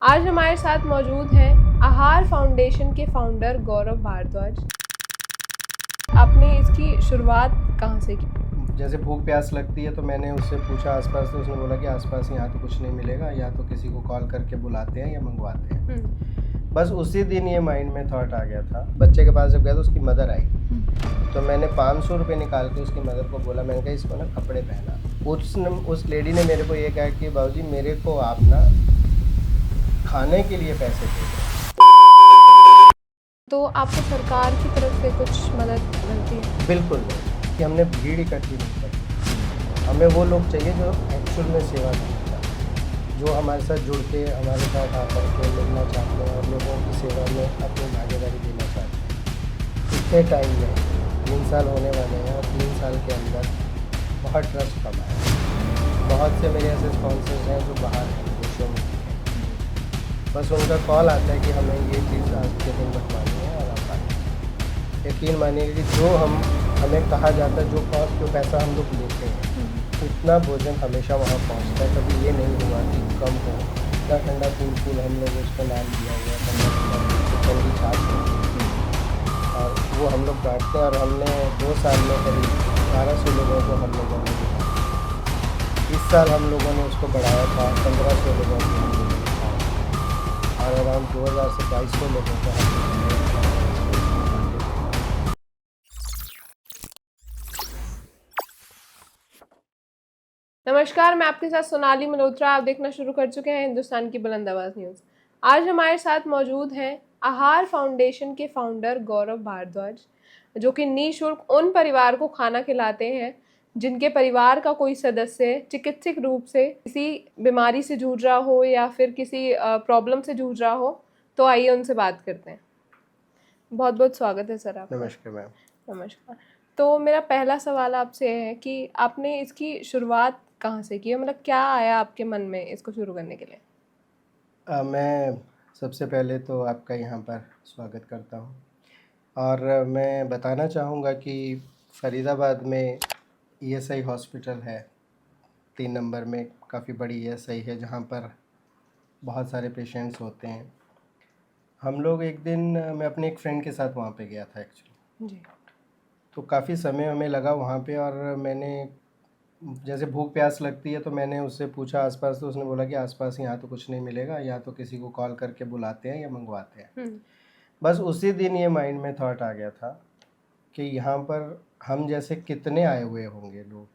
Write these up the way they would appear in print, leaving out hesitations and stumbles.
आज हमारे साथ मौजूद हैं आहार फाउंडेशन के फाउंडर गौरव भारद्वाज। आपने इसकी शुरुआत कहाँ से की? जैसे भूख प्यास लगती है तो मैंने उससे पूछा आसपास, तो उसने बोला कि आसपास यहाँ तो कुछ नहीं मिलेगा, या तो किसी को कॉल करके बुलाते हैं या मंगवाते हैं। बस उसी दिन ये माइंड में थॉट आ गया था। बच्चे के पास जब गया तो उसकी मदर आई, तो मैंने 500 रुपये निकाल के उसकी मदर को बोला, मैंने कहा इसको ना कपड़े पहना। उस लेडी ने मेरे को ये कहा कि बाबूजी मेरे को आप ना खाने के लिए पैसे दे दो। तो आपको सरकार की तरफ से कुछ मदद मिलती है? बिल्कुल नहीं, कि हमने भीड़ इकट्ठी नहीं करी। हमें वो लोग चाहिए जो एक्चुअल में सेवा करते हैं, जो हमारे साथ जुड़ के हमारे साथ आकर के मिलना चाहते हैं और लोगों की सेवा में अपनी भागीदारी देना चाहते हैं। इतने टाइम में 3 साल होने वाले हैं और 3 साल के अंदर बहुत ट्रस्ट कमा है। बहुत से मेरे ऐसे स्पॉन्सर्स हैं जो बाहर हैं, देशों में हैं। बस उनका कॉल आता है कि हमें ये चीज़ आज के दिन बनवानी है और आप आए। यकीन मानिए कि जो हमें कहा जाता है, जो पैसा हम लोग लेते हैं, उतना भोजन हमेशा वहाँ पहुँचता है। कभी ये नहीं हुआ कि कम हो। इतना ठंडा फूल हम लोग उसका नाम दिया हुआ है, ठंडी छाछ, और वो हम लोग बांटते हैं। और हमने 2 साल में करीब 1200 लोगों को हम लोगों ने दिया। इस साल हम लोगों ने उसको बढ़ाया था, 1500 लोगों को हम लोगों ने दिया, और अराउंड 2000 से 2200 लोगों को हम लोगों ने नमस्कार, मैं आपके साथ सोनाली मल्होत्रा। आप देखना शुरू कर चुके हैं हिंदुस्तान की बुलंद आवाज न्यूज़। आज हमारे साथ मौजूद हैं आहार फाउंडेशन के फाउंडर गौरव भारद्वाज, जो कि निःशुल्क उन परिवार को खाना खिलाते हैं जिनके परिवार का कोई सदस्य चिकित्सक रूप से किसी बीमारी से जूझ रहा हो या फिर किसी प्रॉब्लम से जूझ रहा हो। तो आइए उनसे बात करते हैं। बहुत बहुत स्वागत है सर आपका। नमस्कार मैम। नमस्कार। तो मेरा पहला सवाल आपसे है कि आपने इसकी शुरुआत कहाँ से की है? मतलब क्या आया आपके मन में इसको शुरू करने के लिए? मैं सबसे पहले तो आपका यहाँ पर स्वागत करता हूँ, और मैं बताना चाहूँगा कि फ़रीदाबाद में ईएसआई हॉस्पिटल है, 3 नंबर में काफ़ी बड़ी ईएसआई है, जहाँ पर बहुत सारे पेशेंट्स होते हैं। हम लोग एक दिन, मैं अपने एक फ्रेंड के साथ वहाँ पे गया था एक्चुअली जी। तो काफ़ी समय हमें लगा वहाँ पे, और मैंने जैसे भूख प्यास लगती है तो मैंने उससे पूछा आसपास, तो उसने बोला कि आसपास यहाँ तो कुछ नहीं मिलेगा, या तो किसी को कॉल करके बुलाते हैं या मंगवाते हैं। बस उसी दिन ये माइंड में थॉट आ गया था कि यहाँ पर हम जैसे कितने आए हुए होंगे लोग।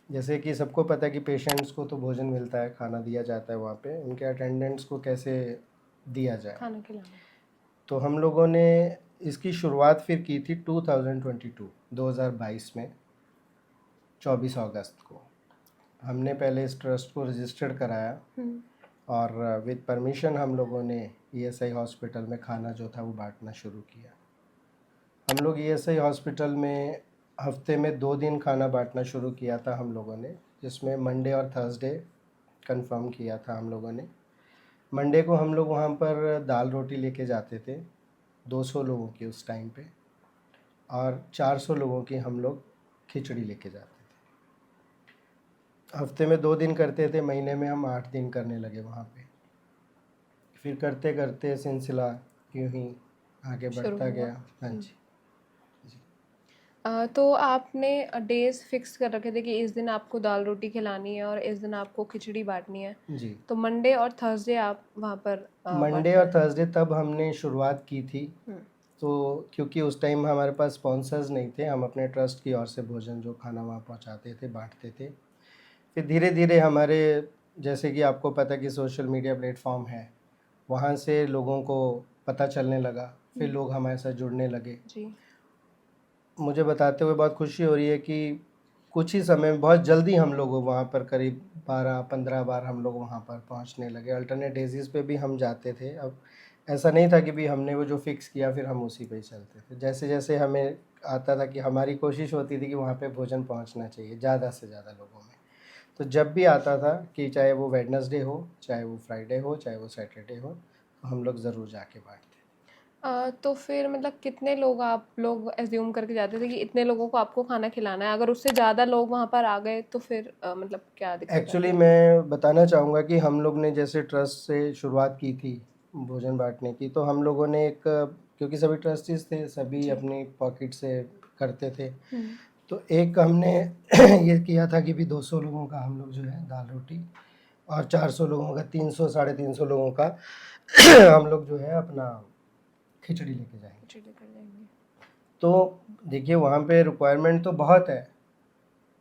जैसे कि सबको पता है कि पेशेंट्स को तो भोजन मिलता है, खाना दिया जाता है वहाँ पे, उनके अटेंडेंट्स को कैसे दिया जाए। खाना खिलाना। तो हम लोगों ने इसकी शुरुआत फिर की थी 2022 में 24 अगस्त को। हमने पहले इस ट्रस्ट को रजिस्टर्ड कराया, और विद परमिशन हम लोगों ने ईएसआई हॉस्पिटल में खाना जो था वो बांटना शुरू किया। हम लोग ईएसआई हॉस्पिटल में हफ्ते में 2 दिन खाना बांटना शुरू किया था हम लोगों ने, जिसमें मंडे और थर्सडे कंफर्म किया था हम लोगों ने। मंडे को हम लोग वहाँ पर दाल रोटी लेके जाते थे, 200 लोगों की उस टाइम पे, और 400 लोगों की हम लोग खिचड़ी लेके जाते थे। हफ्ते में 2 दिन करते थे, महीने में हम 8 दिन करने लगे वहाँ पे। फिर करते करते सिलसिला यूँ ही आगे बढ़ता गया। हाँ जी। तो आपने डेज फिक्स कर रखे थे कि इस दिन आपको दाल रोटी खिलानी है और इस दिन आपको खिचड़ी बांटनी है। जी। तो मंडे और थर्सडे आप वहाँ पर मंडे और थर्सडे तब हमने शुरुआत की थी। तो क्योंकि उस टाइम हमारे पास स्पॉन्सर्स नहीं थे, हम अपने ट्रस्ट की ओर से भोजन जो खाना वहाँ पहुँचाते थे, बांटते थे। फिर धीरे धीरे हमारे, जैसे कि आपको पता है कि सोशल मीडिया प्लेटफॉर्म है, वहाँ से लोगों को पता चलने लगा, फिर लोग हमारे साथ जुड़ने लगे। जी। मुझे बताते हुए बहुत खुशी हो रही है कि कुछ ही समय में, बहुत जल्दी हम लोग वहाँ पर करीब 12-15 बार हम लोग वहाँ पर पहुँचने लगे। अल्टरनेट डेज़ पे भी हम जाते थे। अब ऐसा नहीं था कि भी हमने वो जो फ़िक्स किया फिर हम उसी पे ही चलते थे। जैसे जैसे हमें आता था कि हमारी कोशिश होती थी कि वहाँ पे भोजन पहुँचना चाहिए ज़्यादा से ज़्यादा लोगों में। तो जब भी आता था कि चाहे वो वेडनेसडे हो, चाहे वो फ्राइडे हो, चाहे वो सैटरडे हो, तो हम लोग ज़रूर जाके बांटते। तो फिर मतलब कितने लोग आप लोग एज्यूम करके जाते थे कि इतने लोगों को आपको खाना खिलाना है? अगर उससे ज़्यादा लोग वहाँ पर आ गए तो फिर मतलब क्या दिक्कत एक्चुअली आती? मैं बताना चाहूँगा कि हम लोग ने जैसे ट्रस्ट से शुरुआत की थी भोजन बांटने की, तो हम लोगों ने एक, क्योंकि सभी ट्रस्टीज थे, सभी जी। अपनी पॉकेट से करते थे, हुँ। तो एक हमने ये किया था कि भी 200 लोगों का हम लोग जो है दाल रोटी, और 400 लोगों का, 300 साढ़े 300 लोगों का हम लोग जो है अपना खिचड़ी लेके जाएंगे। खिचड़ी कर जाएँगे। तो देखिए वहाँ पे रिक्वायरमेंट तो बहुत है,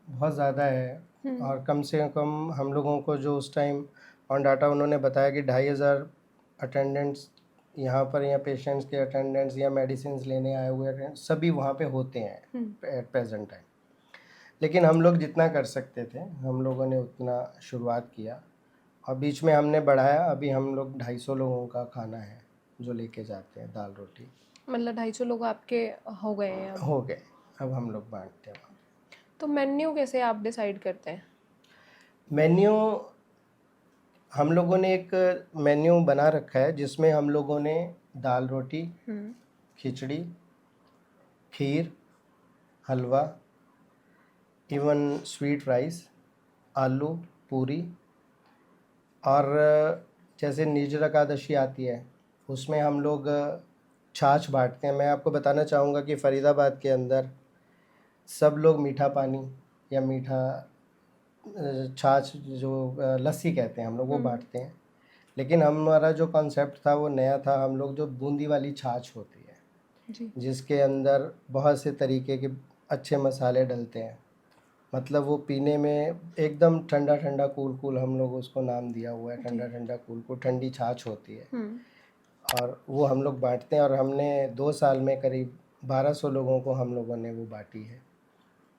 बहुत ज़्यादा है, हुँ। और कम से कम हम लोगों को जो उस टाइम ऑन डाटा उन्होंने बताया कि 2500 अटेंडेंट्स यहाँ पर, या पेशेंट्स के अटेंडेंट्स या मेडिसिन लेने आए हुए attendants, सभी वहाँ पे होते हैं हुँ। At present time. लेकिन हम लोग जितना कर सकते थे हम लोगों ने उतना शुरुआत किया, और बीच में हमने बढ़ाया, अभी हम लोग 250 लोगों का खाना है जो लेके जाते हैं, दाल रोटी मतलब 250 लोग आपके हो गए हैं अब। हो गए, अब हम लोग बांटते हैं। तो मेन्यू कैसे आप डिसाइड करते हैं? मेन्यू, हम लोगों ने एक मेन्यू बना रखा है जिसमें हम लोगों ने दाल रोटी, हुँ। खिचड़ी, खीर, हलवा, इवन स्वीट राइस, आलू, पूरी, और जैसे निर्जला एकादशी आती है उसमें हम लोग छाछ बांटते हैं। मैं आपको बताना चाहूँगा कि फ़रीदाबाद के अंदर सब लोग मीठा पानी या मीठा छाछ, जो लस्सी कहते हैं हम लोग, वो हुँ। बांटते हैं। लेकिन हमारा जो कॉन्सेप्ट था वो नया था, हम लोग जो बूंदी वाली छाछ होती है जी। जिसके अंदर बहुत से तरीके के अच्छे मसाले डलते हैं, मतलब वो पीने में एकदम ठंडा ठंडा कूल कूल, हम लोग उसको नाम दिया हुआ है, जी। ठंडा ठंडा कूल कूल, ठंडी छाछ होती है, हुँ। और वो हम लोग बांटते हैं। और हमने 2 साल में करीब 1200 लोगों को हम लोगों ने वो बांटी है।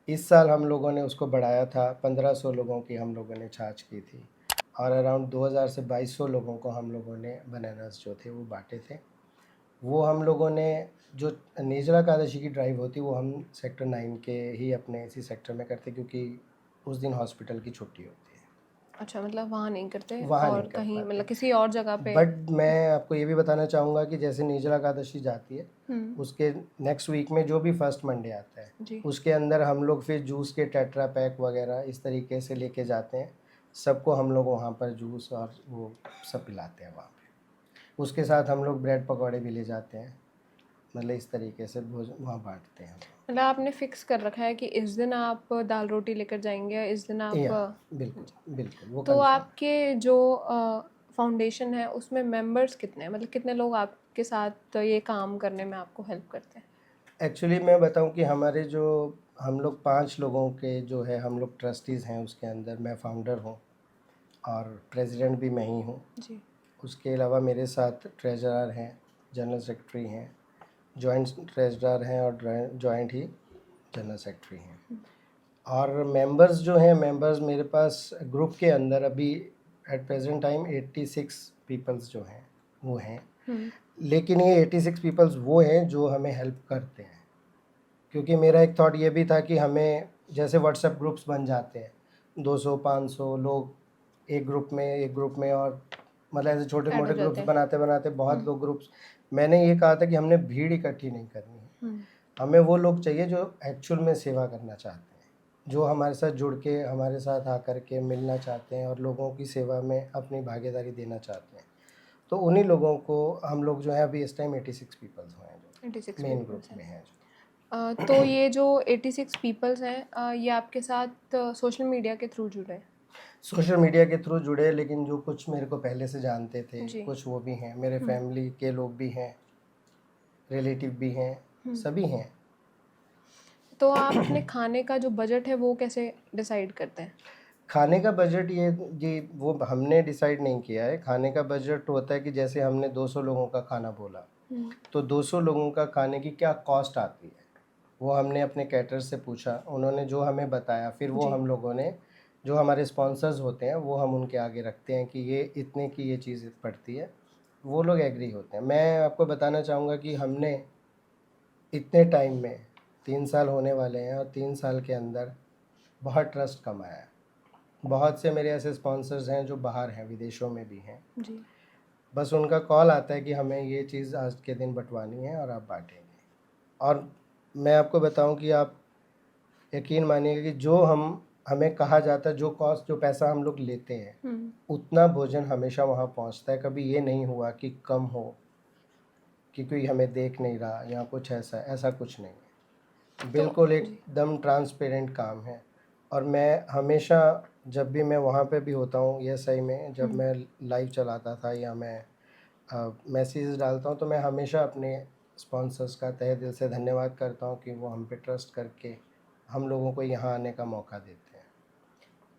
इस साल हम लोगों ने उसको बढ़ाया था, 1500 लोगों की हम लोगों ने छाछ की थी, और अराउंड 2000 से 2200 लोगों को हम लोगों ने बनानास जो थे वो बांटे थे। वो हम लोगों ने, जो निर्जला एकादशी की ड्राइव होती वो हम सेक्टर 9 के ही अपने इसी सेक्टर में करते, क्योंकि उस दिन हॉस्पिटल की छुट्टी होती है, अच्छा, मतलब वहाँ नहीं करते वहाँ नहीं और कर कहीं पाते। मतलब किसी और जगह पे? बट मैं आपको ये भी बताना चाहूँगा कि जैसे निर्जला एकादशी जाती है हुँ। उसके नेक्स्ट वीक में जो भी फर्स्ट मंडे आता है जी। उसके अंदर हम लोग फिर जूस के टेट्रा पैक वगैरह इस तरीके से लेके जाते हैं, सबको हम लोग वहाँ पर जूस और वो सब पिलाते हैं वहाँ पे। उसके साथ हम लोग ब्रेड पकौड़े भी ले जाते हैं, मतलब इस तरीके से भोजन वहाँ बांटते हैं हम मतलब आपने फिक्स कर रखा है कि इस दिन आप दाल रोटी लेकर जाएँगे, इस दिन लोग। आप या बिल्कुल बिल्कुल वो तो कंफर्म। आपके जो फाउंडेशन है उसमें मेंबर्स कितने हैं? मतलब कितने लोग आपके साथ ये काम करने में आपको हेल्प करते हैं? एक्चुअली मैं बताऊं कि हमारे जो, हम लोग 5 लोगों के जो है, हम लोग ट्रस्टीज़ हैं, उसके अंदर मैं फाउंडर हूं और प्रेसिडेंट भी मैं ही हूं। जी। उसके अलावा मेरे साथ ट्रेजरर हैं, जनरल सेक्रेटरी हैं, जॉइंट ट्रेजरर हैं, और जॉइंट ही जनरल सेक्रेटरी हैं। और मेंबर्स जो हैं, मेंबर्स मेरे पास ग्रुप के अंदर अभी एट प्रेजेंट टाइम 86 पीपल्स जो हैं वो हैं। हुँ। लेकिन ये 86 पीपल्स वो हैं जो हमें हेल्प करते हैं, क्योंकि मेरा एक थॉट ये भी था कि हमें, जैसे व्हाट्सएप ग्रुप्स बन जाते हैं 200-500 लोग एक ग्रुप में, और मतलब ऐसे छोटे ऐड हो मोटे जाते ग्रुप्स हैं। बनाते बनाते बहुत लोग ग्रुप्स। मैंने ये कहा था कि हमने भीड़ इकट्ठी नहीं करनी है, हुँ। हमें वो लोग चाहिए जो एक्चुअल में सेवा करना चाहते हैं, जो हमारे साथ जुड़ के हमारे साथ आकर के मिलना चाहते हैं और लोगों की सेवा में अपनी भागीदारी देना चाहते हैं। तो उन्हीं लोगों को हम लोग जो है, अभी इस टाइम 86 पीपल्स हैं जो 86 मेन ग्रुप पीपल्स हैं। में हैं। तो ये जो 86 पीपल्स हैं ये आपके साथ सोशल मीडिया के थ्रू जुड़े हैं? सोशल मीडिया के थ्रू जुड़े, लेकिन जो कुछ मेरे को पहले से जानते थे, जी। कुछ वो भी हैं, मेरे फैमिली के लोग भी हैं, रिलेटिव भी हैं, सभी हैं। तो आप अपने खाने का जो बजट है वो कैसे डिसाइड करते हैं? खाने का बजट ये वो हमने डिसाइड नहीं किया है। खाने का बजट होता है कि जैसे हमने 200 लोगों का खाना बोला, हुँ। तो 200 लोगों का खाने की क्या कॉस्ट आती है, वो हमने अपने कैटर से पूछा, उन्होंने जो हमें बताया, फिर वो जी। हम लोगों ने, जो हमारे स्पॉन्सर्स होते हैं वो हम उनके आगे रखते हैं कि ये इतने की ये चीज़ पड़ती है, वो लोग एग्री होते हैं। मैं आपको बताना चाहूँगा कि हमने इतने टाइम में 3 साल होने वाले हैं, और 3 साल के अंदर बहुत ट्रस्ट कमाया है। बहुत से मेरे ऐसे स्पॉन्सर्स हैं जो बाहर हैं, विदेशों में भी हैं, जी। बस उनका कॉल आता है कि हमें ये चीज़ आज के दिन बँटवानी है और आप बाँटेंगे। और मैं आपको बताऊँ कि आप यकीन मानिएगा कि जो हमें कहा जाता है, जो पैसा हम लोग लेते हैं, उतना भोजन हमेशा वहाँ पहुँचता है। कभी ये नहीं हुआ कि कम हो, कि कोई हमें देख नहीं रहा या कुछ ऐसा कुछ नहीं है। बिल्कुल एकदम ट्रांसपेरेंट काम है। और मैं हमेशा जब भी मैं वहाँ पे भी होता हूँ, ये सही में जब मैं लाइव चलाता था या मैं मैसेज डालता हूँ, तो मैं हमेशा अपने स्पॉन्सर्स का तहे दिल से धन्यवाद करता हूँ कि वो हम पे ट्रस्ट करके हम लोगों को यहाँ आने का मौका देते हैं।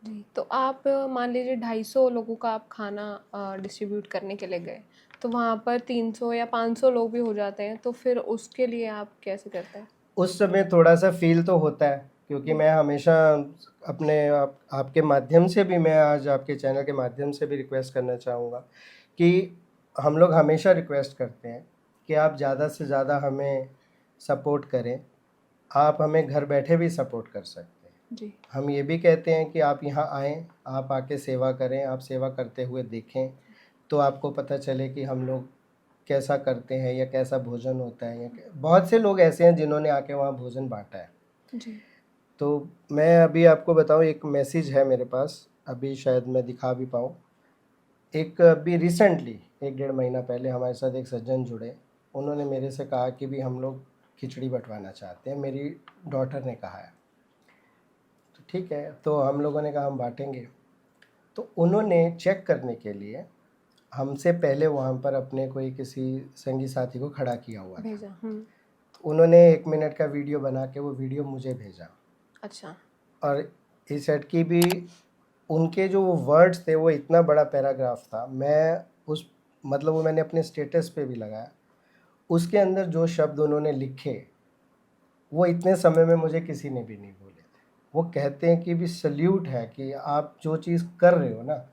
जी, तो आप मान लीजिए 250 लोगों का आप खाना डिस्ट्रीब्यूट करने के लिए गए, तो वहाँ पर 300 या 500 लोग भी हो जाते हैं, तो फिर उसके लिए आप कैसे करते हैं? उस समय थोड़ा-सा फ़ील तो होता है, क्योंकि मैं हमेशा आपके माध्यम से भी, मैं आज आपके चैनल के माध्यम से भी रिक्वेस्ट करना चाहूँगा कि हम लोग हमेशा रिक्वेस्ट करते हैं कि आप ज़्यादा से ज़्यादा हमें सपोर्ट करें। आप हमें घर बैठे भी सपोर्ट कर सकते हैं। जी। हम ये भी कहते हैं कि आप यहाँ आएँ, आप आके सेवा करें, आप सेवा करते हुए देखें, तो आपको पता चले कि हम लोग कैसा करते हैं या कैसा भोजन होता है। या बहुत से लोग ऐसे हैं जिन्होंने आके वहाँ भोजन बाँटा है। जी। तो मैं अभी आपको बताऊँ, एक मैसेज है मेरे पास, अभी शायद मैं दिखा भी पाऊँ। एक अभी रिसेंटली 1 डेढ़ महीना पहले हमारे साथ एक सज्जन जुड़े। उन्होंने मेरे से कहा कि भी हम लोग खिचड़ी बँटवाना चाहते हैं, मेरी डॉटर ने कहा है। तो ठीक है, तो हम लोगों ने कहा हम बाँटेंगे। तो उन्होंने चेक करने के लिए हमसे पहले वहाँ पर अपने कोई किसी संगी साथी को खड़ा किया हुआ था। भेजा। तो उन्होंने 1 मिनट का वीडियो बना के वो वीडियो मुझे भेजा। अच्छा। और इस सेट की भी उनके जो वो वर्ड्स थे, वो इतना बड़ा पैराग्राफ था। मैं उस मतलब वो मैंने अपने स्टेटस पे भी लगाया। उसके अंदर जो शब्द उन्होंने लिखे, वो इतने समय में मुझे किसी ने भी नहीं बोले थे। वो कहते हैं कि भी सैल्यूट है कि आप जो चीज़ कर रहे हो ना,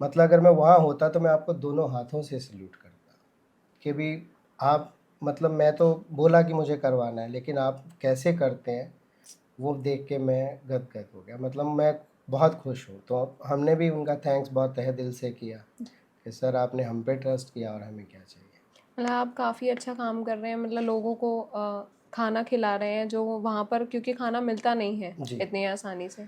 मतलब अगर मैं वहाँ होता तो मैं आपको दोनों हाथों से सैल्यूट करता कि भी आप, मतलब मैं तो बोला कि मुझे करवाना है, लेकिन आप कैसे करते हैं वो देख के मैं गदगद हो गया। मतलब मैं बहुत खुश हूँ। तो हमने भी उनका थैंक्स बहुत तहे दिल से किया कि सर आपने हम पे ट्रस्ट किया और हमें क्या चाहिए। मतलब आप काफ़ी अच्छा काम कर रहे हैं, मतलब लोगों को खाना खिला रहे हैं जो वहाँ पर, क्योंकि खाना मिलता नहीं है जी। इतनी आसानी से।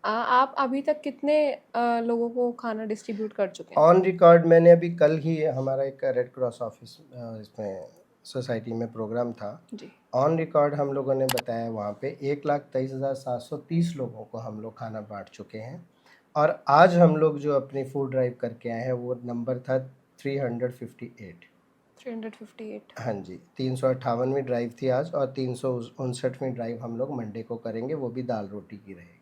आप अभी तक कितने लोगों को खाना डिस्ट्रीब्यूट कर चुके हैं? ऑन रिकॉर्ड मैंने अभी कल ही, हमारा एक रेड क्रॉस ऑफिस इसमें सोसाइटी में प्रोग्राम था। जी। ऑन रिकॉर्ड हम लोगों ने बताया वहाँ पे 1,23,730 लोगों को हम लोग खाना बांट चुके हैं। और आज हम लोग जो अपनी फूड ड्राइव करके आए हैं, वो नंबर था 358। 358। हाँ जी, 358वीं ड्राइव थी आज, और 359वीं ड्राइव हम लोग मंडे को करेंगे, वो भी दाल रोटी की रहेगी।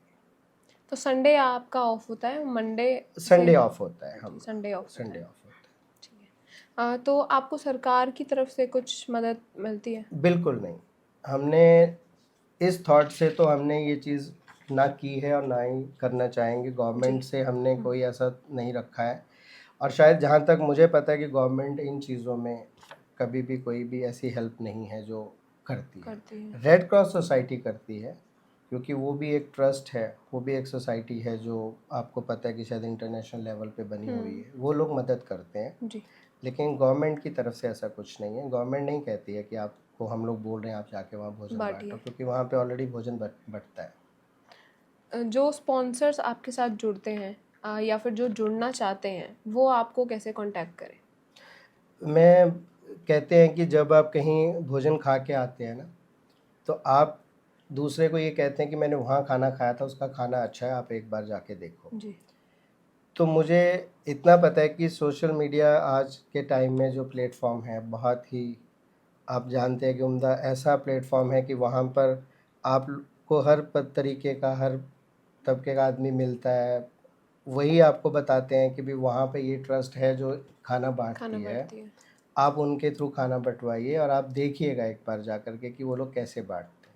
तो संडे आपका ऑफ होता है? मंडे संडे ऑफ होता है, हम संडे ऑफ होता संडे है। ऑफ होता है। ठीक है। तो आपको सरकार की तरफ से कुछ मदद मिलती है? बिल्कुल नहीं। हमने इस थॉट से तो हमने ये चीज़ ना की है और ना ही करना चाहेंगे। गवर्नमेंट से हमने कोई ऐसा नहीं रखा है। और शायद जहाँ तक मुझे पता है कि गवर्नमेंट इन चीज़ों में कभी भी कोई भी ऐसी हेल्प नहीं है जो करती है। रेड क्रॉस सोसाइटी करती है, क्योंकि वो भी एक ट्रस्ट है, वो भी एक सोसाइटी है जो आपको पता है कि शायद इंटरनेशनल लेवल पे बनी हुई है। वो लोग मदद करते हैं। जी। लेकिन गवर्नमेंट की तरफ से ऐसा कुछ नहीं है। गवर्नमेंट नहीं कहती है कि आपको, हम लोग बोल रहे हैं आप जाके वहाँ भोजन बांटो, क्योंकि वहाँ पे ऑलरेडी भोजन बँटता है। जो स्पॉन्सर्स आपके साथ जुड़ते हैं या फिर जो जुड़ना चाहते हैं, वो आपको कैसे कांटेक्ट करें? मैं कहते हैं कि जब आप कहीं भोजन खा के आते हैं ना, तो आप दूसरे को ये कहते हैं कि मैंने वहाँ खाना खाया था, उसका खाना अच्छा है, आप एक बार जाके देखो। जी। तो मुझे इतना पता है कि सोशल मीडिया आज के टाइम में जो प्लेटफॉर्म है, बहुत ही, आप जानते हैं कि उम्दा ऐसा प्लेटफॉर्म है कि वहाँ पर आपको हर तरीके का, हर तबके का आदमी मिलता है। वही आपको बताते हैं कि भी वहाँ पे ये ट्रस्ट है जो खाना बांटती है, आप उनके थ्रू खाना बंटवाइए और आप देखिएगा एक बार जा कर के कि वो लोग कैसे बांटते हैं।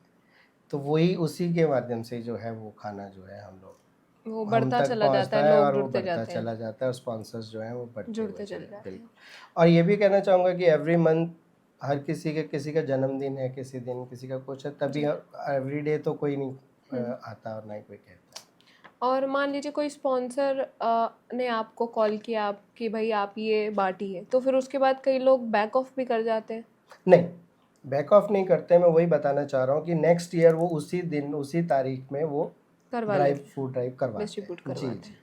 तो वही उसी के माध्यम से जो है वो खाना जो है हम बढ़ता तक चला जाता है, है लोग और वो जुड़ते बढ़ता जाते हैं। चला जाता है और स्पॉन्सर्स जो हैं वो बढ़ते हुए चले चले जाते हैं। बिल्कुल। और ये भी कहना चाहूँगा कि एवरी मंथ हर किसी का जन्मदिन है, किसी दिन किसी का कुछ है, तभी एवरी डे तो कोई नहीं आता और ना ही कोई कहता है। और मान लीजिए कोई स्पॉन्सर ने आपको कॉल किया आप कि भाई आप ये बांटिए, तो फिर उसके बाद कई लोग बैक ऑफ भी कर जाते हैं। नहीं, बैक ऑफ नहीं करते। मैं वही बताना चाह रहा हूँ कि नेक्स्ट ईयर वो उसी दिन उसी तारीख में वो करवा लेते हैं, फूड ड्राइव करवाते डिस्ट्रीब्यूट हैं। जी करवाते जी। हैं।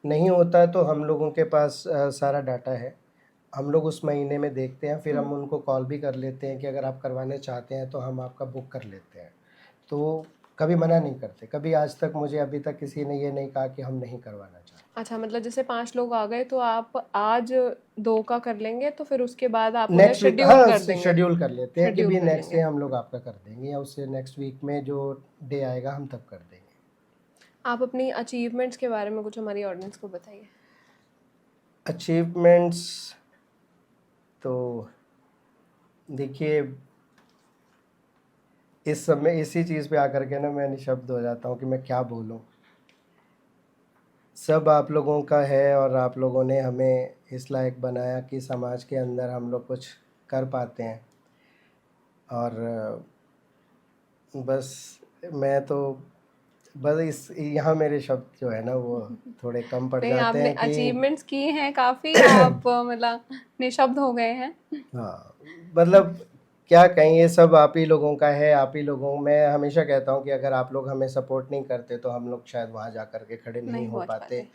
नहीं होता तो हम लोगों के पास सारा डाटा है, हम लोग उस महीने में देखते हैं, फिर हम उनको कॉल भी कर लेते हैं कि अगर आप करवाने चाहते हैं तो हम आपका बुक कर लेते हैं। तो कभी मना नहीं करते, कभी आज तक मुझे अभी तक किसी ने ये नहीं कहा कि हम नहीं करवाना चाहते। अच्छा, मतलब जैसे 5 लोग आ गए तो आप आज 2 का कर लेंगे, तो फिर उसके बाद आप उन्हें नेक्स्ट वीक शेड्यूल हाँ कर देंगे। शेड्यूल कर लेते हैं कि शेड्यूल भी कर नेक्स्ट डे लेंगे। हम लोग आपका कर देंगे, या उससे नेक्स्ट वीक में जो डे आएगा हम तब कर देंगे। आप अपनी अचीवमेंट्स के बारे में कुछ हमारी ऑडियंस को बताइए। अचीवमेंट्स तो देखिए, इस समय इसी चीज़ पे आकर के ना मैं निशब्द हो जाता हूँ कि मैं क्या बोलूँ। सब आप लोगों का है और आप लोगों ने हमें इस लायक बनाया कि समाज के अंदर हम लोग कुछ कर पाते हैं। और बस मैं तो बस इस यहाँ मेरे शब्द जो है ना वो थोड़े कम पड़ नहीं, जाते आपने हैं कि अचीवमेंट्स की हैं काफ़ी, आप मतलब निशब्द हो गए हैं। हाँ, मतलब क्या कहें, ये सब आप ही लोगों का है। आप ही लोगों, मैं हमेशा कहता हूँ कि अगर आप लोग हमें सपोर्ट नहीं करते तो हम लोग शायद वहाँ जा कर के खड़े नहीं हो पहुंच पाते पाते। हैं।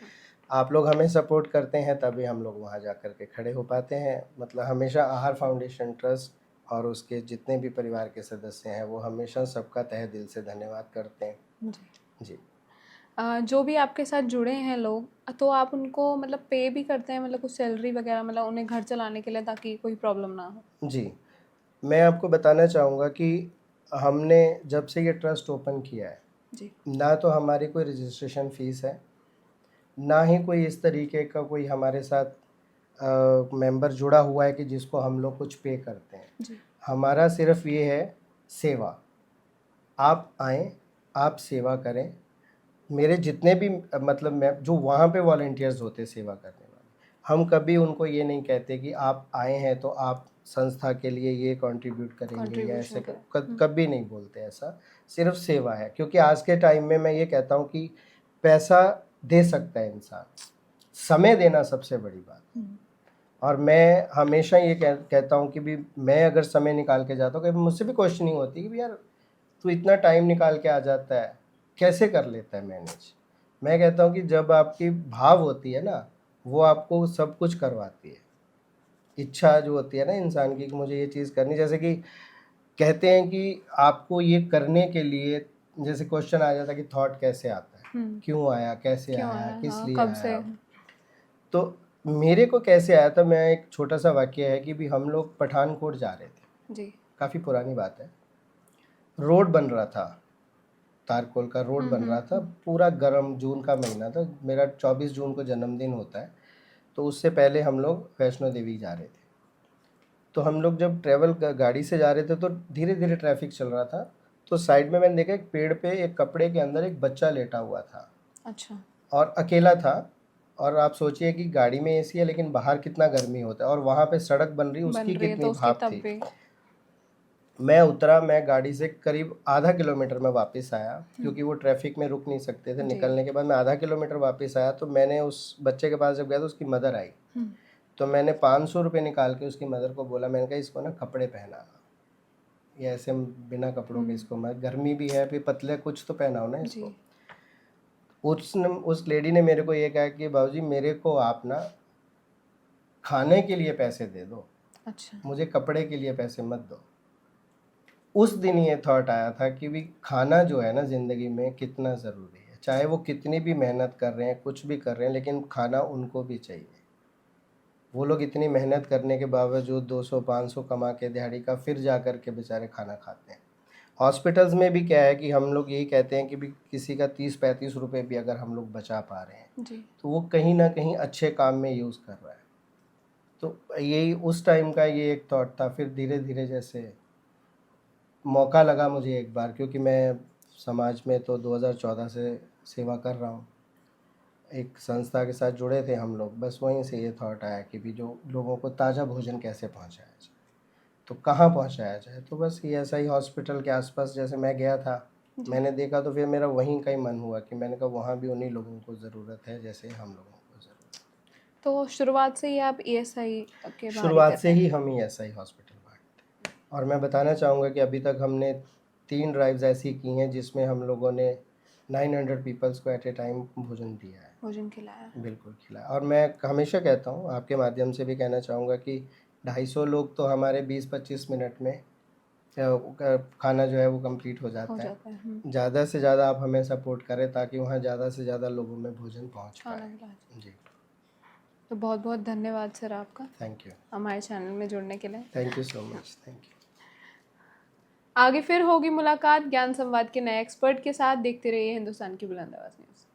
आप लोग हमें सपोर्ट करते हैं तभी हम लोग वहाँ जा कर के खड़े हो पाते हैं। मतलब हमेशा आहार फाउंडेशन ट्रस्ट और उसके जितने भी परिवार के सदस्य हैं वो हमेशा सबका तहे दिल से धन्यवाद करते हैं। जी। जी जो भी आपके साथ जुड़े हैं लोग, तो आप उनको मतलब पे भी करते हैं, मतलब कुछ सैलरी वगैरह, मतलब उन्हें घर चलाने के लिए, ताकि कोई प्रॉब्लम ना हो। जी, मैं आपको बताना चाहूँगा कि हमने जब से ये ट्रस्ट ओपन किया है, जी। ना तो हमारी कोई रजिस्ट्रेशन फ़ीस है, ना ही कोई इस तरीके का कोई हमारे साथ मेंबर जुड़ा हुआ है कि जिसको हम लोग कुछ पे करते हैं। जी। हमारा सिर्फ ये है सेवा। आप आएँ, आप सेवा करें। मेरे जितने भी मतलब मैं जो वहाँ पे वॉलंटियर्स होते हैं सेवा करने वाले, हम कभी उनको ये नहीं कहते कि आप आए हैं तो आप संस्था के लिए ये कंट्रीब्यूट करेंगे या ऐसे कंट्रीब्यूशन करें। कभी नहीं बोलते ऐसा। सिर्फ सेवा है, क्योंकि आज के टाइम में मैं ये कहता हूँ कि पैसा दे सकता है इंसान, समय देना सबसे बड़ी बात है। और मैं हमेशा ये कहता हूँ कि भी मैं अगर समय निकाल के जाता हूँ, कभी मुझसे भी क्वेश्चनिंग होती है कि भी यार तू इतना टाइम निकाल के आ जाता है, कैसे कर लेता है मैनेज। मैं कहता हूँ कि जब आपकी भाव होती है ना, वो आपको सब कुछ करवाती है। इच्छा जो होती है ना इंसान की कि मुझे ये चीज़ करनी, जैसे कि कहते हैं कि आपको ये करने के लिए जैसे क्वेश्चन आ जाता है कि थॉट कैसे आता है, क्यों आया, कैसे क्यों आया, आया, किस हाँ, लिए कब से। आया। तो मेरे को कैसे आया था, मैं एक छोटा सा वाक्य है कि भी हम लोग पठानकोट जा रहे थे, जी। काफ़ी पुरानी बात है। रोड बन रहा था, तारकोल का रोड बन रहा था, पूरा गर्म जून का महीना था। मेरा 24 जून को जन्मदिन होता है, तो उससे पहले हम लोग वैष्णो देवी जा रहे थे। तो हम लोग जब ट्रैवल गाड़ी से जा रहे थे तो धीरे धीरे ट्रैफिक चल रहा था, तो साइड में मैंने देखा एक पेड़ पे एक कपड़े के अंदर एक बच्चा लेटा हुआ था। अच्छा। और अकेला था। और आप सोचिए कि गाड़ी में एसी है लेकिन बाहर कितना गर्मी होता है, और वहाँ पे सड़क बन रही, बन उसकी रही है कितनी तो उसकी भाप तब थी। भी। मैं उतरा, मैं गाड़ी से करीब आधा किलोमीटर में वापस आया, क्योंकि वो ट्रैफिक में रुक नहीं सकते थे। जी। निकलने के बाद मैं आधा किलोमीटर वापस आया, तो मैंने उस बच्चे के पास जब गया तो उसकी मदर आई। तो मैंने 500 रुपये निकाल के उसकी मदर को बोला, मैंने कहा इसको ना कपड़े पहनाना, ये ऐसे बिना कपड़ों के इसको, मैं गर्मी भी है, फिर पतले कुछ तो पहनाओ ना इसको। जी। उस लेडी ने मेरे को ये कहा कि बाबूजी मेरे को आप ना खाने के लिए पैसे दे दो, अच्छा। मुझे कपड़े के लिए पैसे मत दो। उस दिन ये थॉट आया था कि भी खाना जो है ना ज़िंदगी में कितना ज़रूरी है। चाहे वो कितनी भी मेहनत कर रहे हैं, कुछ भी कर रहे हैं, लेकिन खाना उनको भी चाहिए। वो लोग इतनी मेहनत करने के बावजूद 200-500 कमा के दिहाड़ी का फिर जा कर के बेचारे खाना खाते हैं। हॉस्पिटल्स में भी क्या है कि हम लोग यही कहते हैं कि भी किसी का 30-35 रुपये भी अगर हम लोग बचा पा रहे हैं जी। तो वो कहीं ना कहीं अच्छे काम में यूज़ कर रहा है। तो यही उस टाइम का ये एक थॉट था। फिर धीरे धीरे जैसे मौका लगा मुझे एक बार, क्योंकि मैं समाज में तो 2014 से सेवा कर रहा हूँ, एक संस्था के साथ जुड़े थे हम लोग, बस वहीं से ये थॉट आया कि भी जो लोगों को ताज़ा भोजन कैसे पहुँचाया जाए, तो कहाँ पहुँचाया जाए। तो बस ये ऐसा ही हॉस्पिटल के आसपास जैसे मैं गया था, मैंने देखा तो फिर मेरा वहीं का ही मन हुआ कि मैंने कहा वहाँ भी उन्हीं लोगों को ज़रूरत है जैसे हम लोगों को ज़रूरत है। तो शुरुआत से ही आप ईएसआई के बारे शुरुआत से ही हम ही ऐसा ही हॉस्पिटल बांटते हैं। और मैं बताना चाहूँगा कि अभी तक हमने 3 ड्राइव्स ऐसी की हैं जिसमें हम लोगों ने 900 पीपल्स को एट ए टाइम भोजन दिया है, भोजन खिलाया। बिल्कुल खिलाया। और मैं हमेशा कहता हूँ, आपके माध्यम से भी कहना चाहूँगा कि 250 लोग तो हमारे 20-25 मिनट में खाना जो है वो कंप्लीट हो जाता है। ज़्यादा से ज़्यादा आप हमें सपोर्ट करें ताकि वहाँ ज़्यादा से ज़्यादा लोगों में भोजन पहुँच खाना पाए। खिलाया। जी, तो बहुत बहुत धन्यवाद सर आपका थैंक यू, हमारे चैनल में जुड़ने के लिए। Thank you so much, thank you. आगे फिर होगी मुलाकात ज्ञान संवाद के नए एक्सपर्ट के साथ। देखते रहिए हिंदुस्तान की बुलंद आवाज़ न्यूज़।